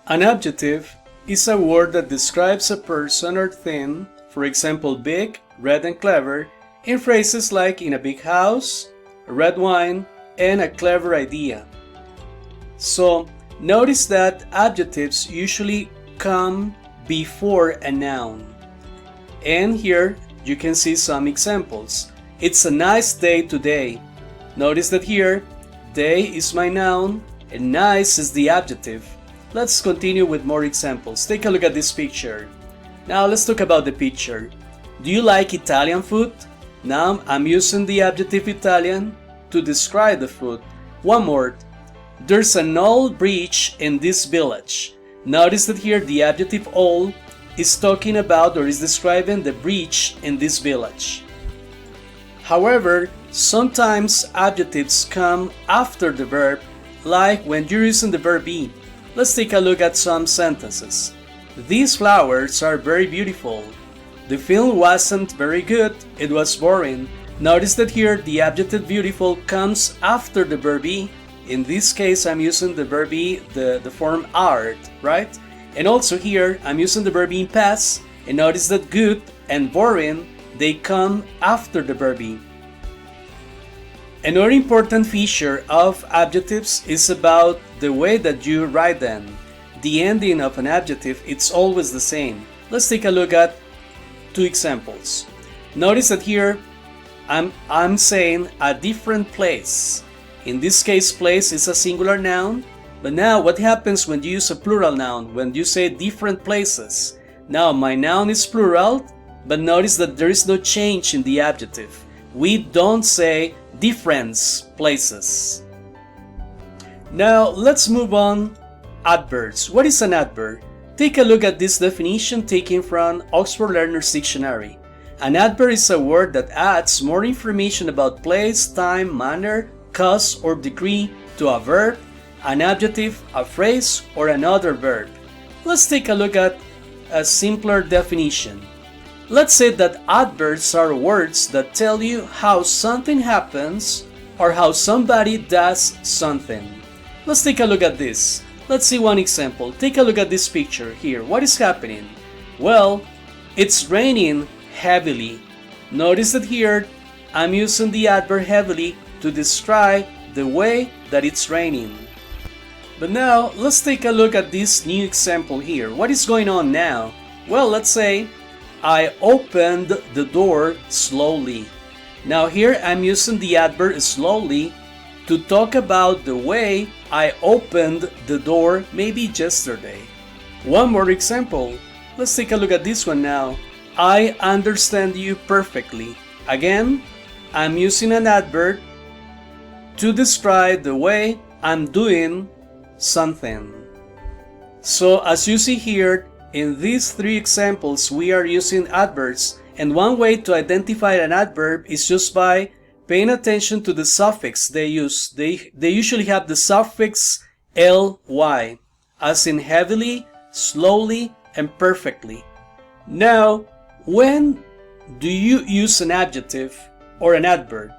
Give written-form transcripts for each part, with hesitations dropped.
An adjective is a word that describes a person or thing, for example, big, red, and clever, in phrases like in a big house, red wine, and a clever idea. So, notice that adjectives usually come before a noun. And here you can see some examples. It's a nice day today. Notice that here, day is my noun and nice is the adjective. Let's continue with more examples. Take a look at this picture. Now let's talk about the picture. Do you like Italian food? Now I'm using the adjective Italian to describe the food. One more. There's an old bridge in this village. Notice that here the adjective old is talking about or is describing the bridge in this village. However, sometimes adjectives come after the verb, like when you're using the verb be. Let's take a look at some sentences. These flowers are very beautiful. The film wasn't very good, it was boring. Notice that here the adjective beautiful comes after the verb be. In this case, I'm using the verb be, the form art, right? And also here, I'm using the verb be in past, and notice that good and boring, they come after the verb be. Another important feature of adjectives is about the way that you write them. The ending of an adjective, it's always the same. Let's take a look at two examples. Notice that here, I'm saying a different place. In this case, place is a singular noun. But now, what happens when you use a plural noun? When you say different places. Now, my noun is plural, but notice that there is no change in the adjective. We don't say different places. Now, let's move on. Adverbs. What is an adverb? Take a look at this definition taken from Oxford Learner's Dictionary. An adverb is a word that adds more information about place, time, manner, cause, or degree to a verb, an adjective, a phrase, or another verb. Let's take a look at a simpler definition. Let's say that adverbs are words that tell you how something happens or how somebody does something. Let's take a look at this. Let's see one example. Take a look at this picture here. What is happening? Well, it's raining heavily. Notice that here I'm using the adverb heavily to describe the way that it's raining. But now let's take a look at this new example here. What is going on now? Well, let's say I opened the door slowly. Now here I'm using the adverb slowly to talk about the way I opened the door maybe yesterday. One more example. Let's take a look at this one now. I understand you perfectly. Again, I'm using an adverb to describe the way I'm doing something. So as you see here, in these three examples, we are using adverbs, and one way to identify an adverb is just by paying attention to the suffix they use. They usually have the suffix ly, as in heavily, slowly, and perfectly. Now, when do you use an adjective or an adverb?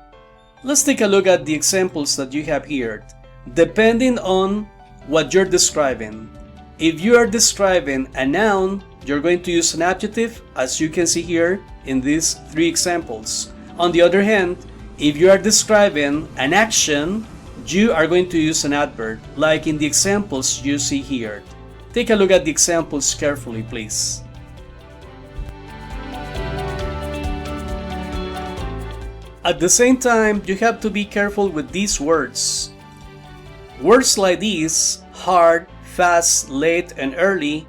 Let's take a look at the examples that you have here, depending on what you're describing. If you are describing a noun, you're going to use an adjective, as you can see here in these three examples. On the other hand, if you are describing an action, you are going to use an adverb, like in the examples you see here. Take a look at the examples carefully, please. At the same time, you have to be careful with these words. Words like these, hard, fast, late, and early,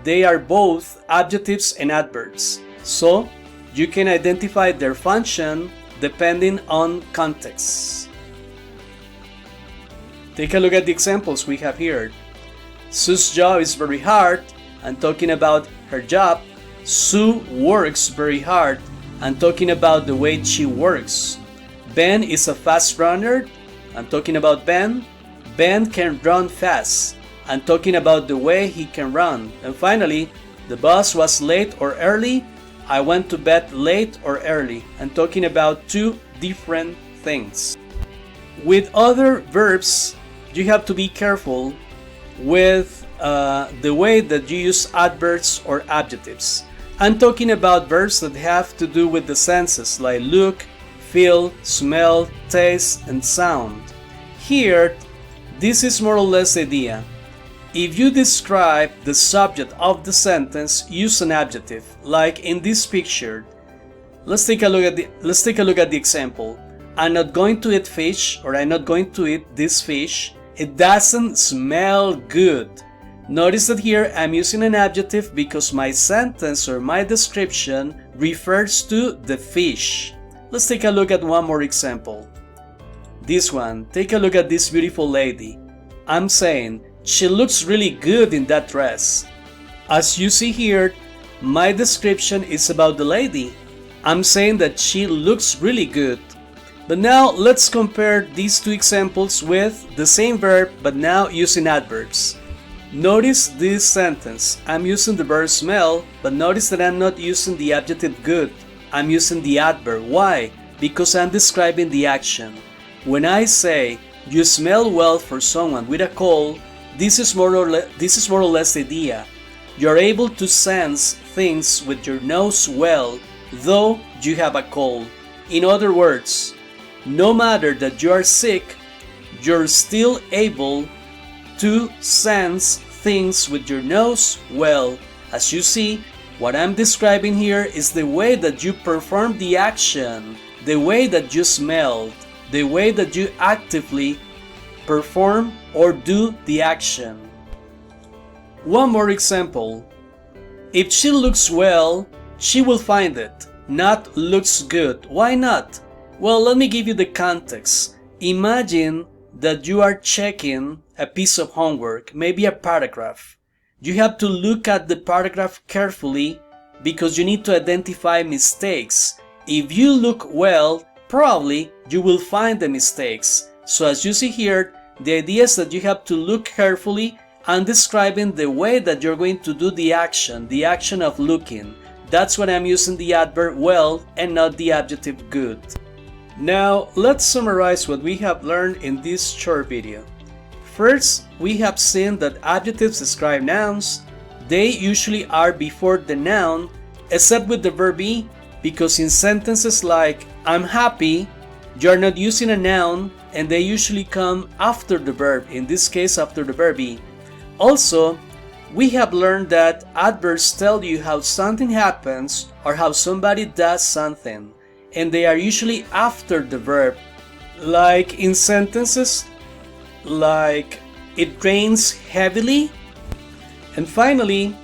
they are both adjectives and adverbs. So, you can identify their function depending on context. Take a look at the examples we have here. Sue's job is very hard. I'm talking about her job. Sue works very hard. I'm talking about the way she works. Ben is a fast runner. I'm talking about Ben. Ben can run fast. I'm talking about the way he can run. And finally, the bus was late or early. I went to bed late or early. I'm talking about two different things. With other verbs, you have to be careful with the way that you use adverbs or adjectives. I'm talking about verbs that have to do with the senses like look, feel, smell, taste, and sound. Here, this is more or less the idea. If you describe the subject of the sentence, use an adjective. Like in this picture, let's take a look at the example. I'm not going to eat fish, or I'm not going to eat this fish. It doesn't smell good. Notice that here I'm using an adjective because my sentence or my description refers to the fish. Let's take a look at one more example. This one, take a look at this beautiful lady. I'm saying, she looks really good in that dress. As you see here, my description is about the lady. I'm saying that she looks really good. But now let's compare these two examples with the same verb but now using adverbs. Notice this sentence. I'm using the verb smell, but notice that I'm not using the adjective good. I'm using the adverb. Why? Because I'm describing the action. When I say, you smell well for someone with a cold, this is more or less the idea. You're able to sense things with your nose well, though you have a cold. In other words, no matter that you are sick, you're still able to sense things with your nose well. As you see, what I'm describing here is the way that you perform the action, the way that you smelled, the way that you actively perform or do the action. One more example. If she looks well, she will find it. Not looks good. Why not? Well, let me give you the context. Imagine that you are checking a piece of homework, maybe a paragraph. You have to look at the paragraph carefully because you need to identify mistakes. If you look well, probably you will find the mistakes. So as you see here, the idea is that you have to look carefully and describing the way that you're going to do the action of looking. That's when I'm using the adverb well and not the adjective good. Now, let's summarize what we have learned in this short video. First, we have seen that adjectives describe nouns. They usually are before the noun, except with the verb be, because in sentences like I'm happy, you're not using a noun and they usually come after the verb, in this case after the verb be. Also, we have learned that adverbs tell you how something happens or how somebody does something, and they are usually after the verb, like in sentences like it rains heavily. And finally,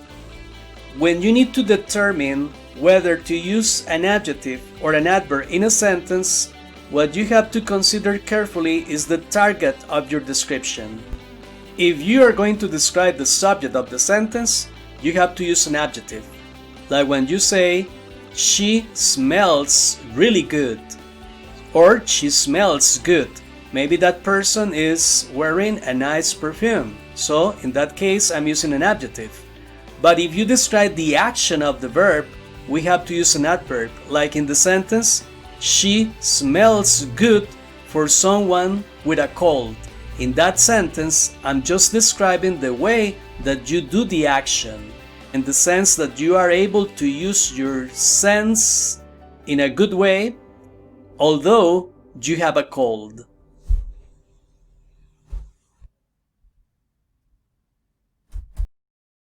when you need to determine whether to use an adjective or an adverb in a sentence, what you have to consider carefully is the target of your description. If you are going to describe the subject of the sentence, you have to use an adjective. Like when you say, she smells really good, or she smells good. Maybe that person is wearing a nice perfume, so in that case I'm using an adjective. But if you describe the action of the verb, we have to use an adverb, like in the sentence, she smells good for someone with a cold. In that sentence, I'm just describing the way that you do the action, in the sense that you are able to use your sense in a good way, although you have a cold.